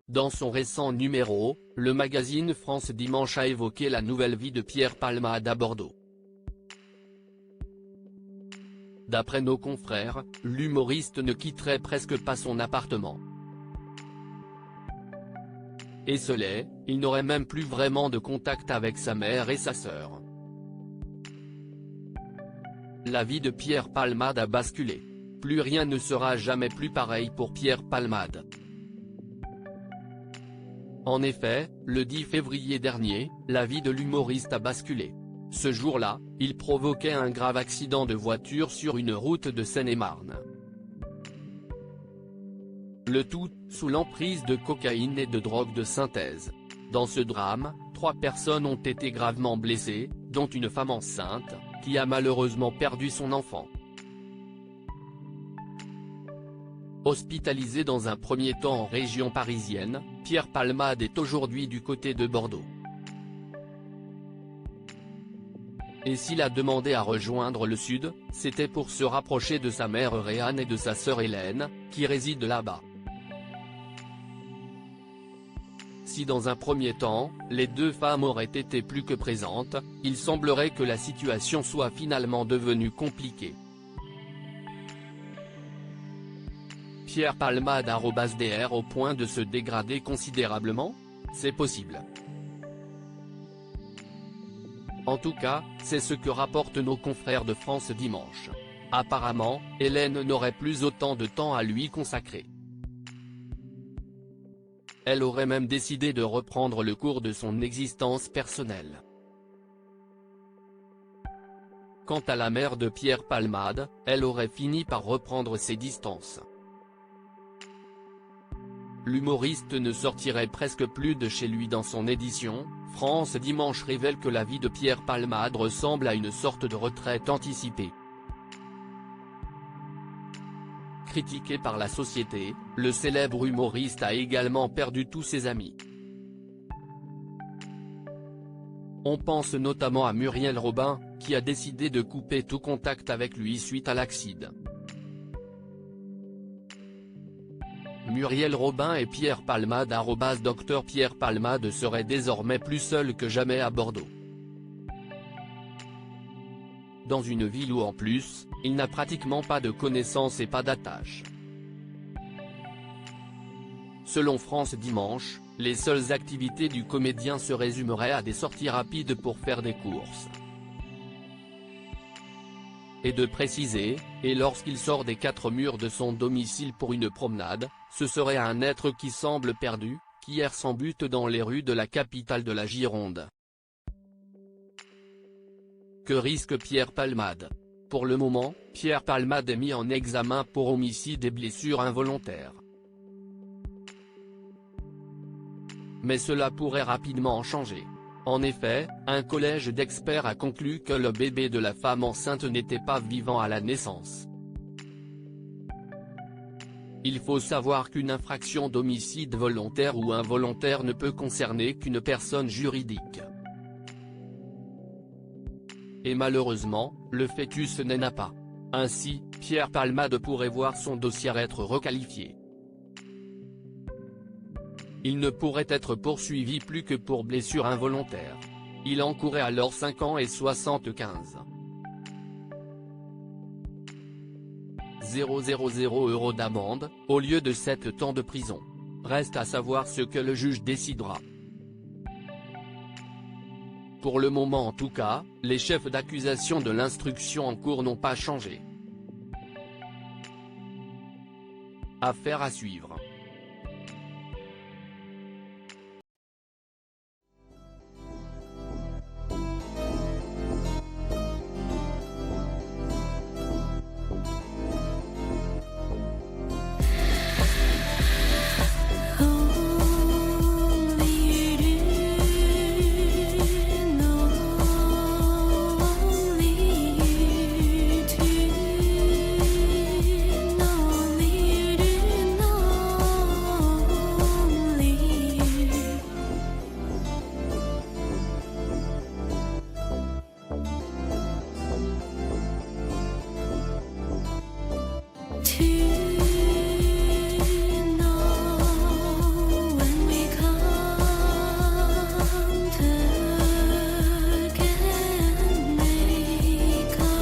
Dans son récent numéro, le magazine France Dimanche a évoqué la nouvelle vie de Pierre Palmade à Bordeaux. D'après nos confrères, l'humoriste ne quitterait presque pas son appartement. Esselé, il n'aurait même plus vraiment de contact avec sa mère et sa sœur. La vie de Pierre Palmade a basculé. Plus rien ne sera jamais plus pareil pour Pierre Palmade. En effet, le 10 février dernier, la vie de l'humoriste a basculé. Ce jour-là, il provoquait un grave accident de voiture sur une route de Seine-et-Marne. Le tout, sous l'emprise de cocaïne et de drogue de synthèse. Dans ce drame, 3 personnes ont été gravement blessées, dont une femme enceinte, qui a malheureusement perdu son enfant. Hospitalisé dans un premier temps en région parisienne, Pierre Palmade est aujourd'hui du côté de Bordeaux. Et s'il a demandé à rejoindre le sud, c'était pour se rapprocher de sa mère Réanne et de sa sœur Hélène, qui résident là-bas. Si dans un premier temps, les 2 femmes auraient été plus que présentes, il semblerait que la situation soit finalement devenue compliquée. Pierre Palmade @dr au point de se dégrader considérablement? C'est possible. En tout cas, c'est ce que rapportent nos confrères de France Dimanche. Apparemment, Hélène n'aurait plus autant de temps à lui consacrer. Elle aurait même décidé de reprendre le cours de son existence personnelle. Quant à la mère de Pierre Palmade, elle aurait fini par reprendre ses distances. L'humoriste ne sortirait presque plus de chez lui. Dans son édition, France Dimanche révèle que la vie de Pierre Palmade ressemble à une sorte de retraite anticipée. Critiqué par la société, le célèbre humoriste a également perdu tous ses amis. On pense notamment à Muriel Robin, qui a décidé de couper tout contact avec lui suite à l'accident. Muriel Robin et Pierre Palmade @Dr Pierre Palmade serait désormais plus seul que jamais à Bordeaux. Dans une ville où en plus, il n'a pratiquement pas de connaissances et pas d'attaches. Selon France Dimanche, les seules activités du comédien se résumeraient à des sorties rapides pour faire des courses. Et de préciser, et lorsqu'il sort des 4 murs de son domicile pour une promenade, ce serait un être qui semble perdu, qui erre sans but dans les rues de la capitale de la Gironde. Que risque Pierre Palmade? Pour le moment, Pierre Palmade est mis en examen pour homicide et blessure involontaire. Mais cela pourrait rapidement changer. En effet, un collège d'experts a conclu que le bébé de la femme enceinte n'était pas vivant à la naissance. Il faut savoir qu'une infraction d'homicide volontaire ou involontaire ne peut concerner qu'une personne juridique. Et malheureusement, le fœtus n'en a pas. Ainsi, Pierre Palmade pourrait voir son dossier être requalifié. Il ne pourrait être poursuivi plus que pour blessure involontaire. Il encourait alors 5 ans et 75 000 € d'amende, au lieu de 7 ans de prison. Reste à savoir ce que le juge décidera. Pour le moment en tout cas, les chefs d'accusation de l'instruction en cours n'ont pas changé. Affaire à suivre.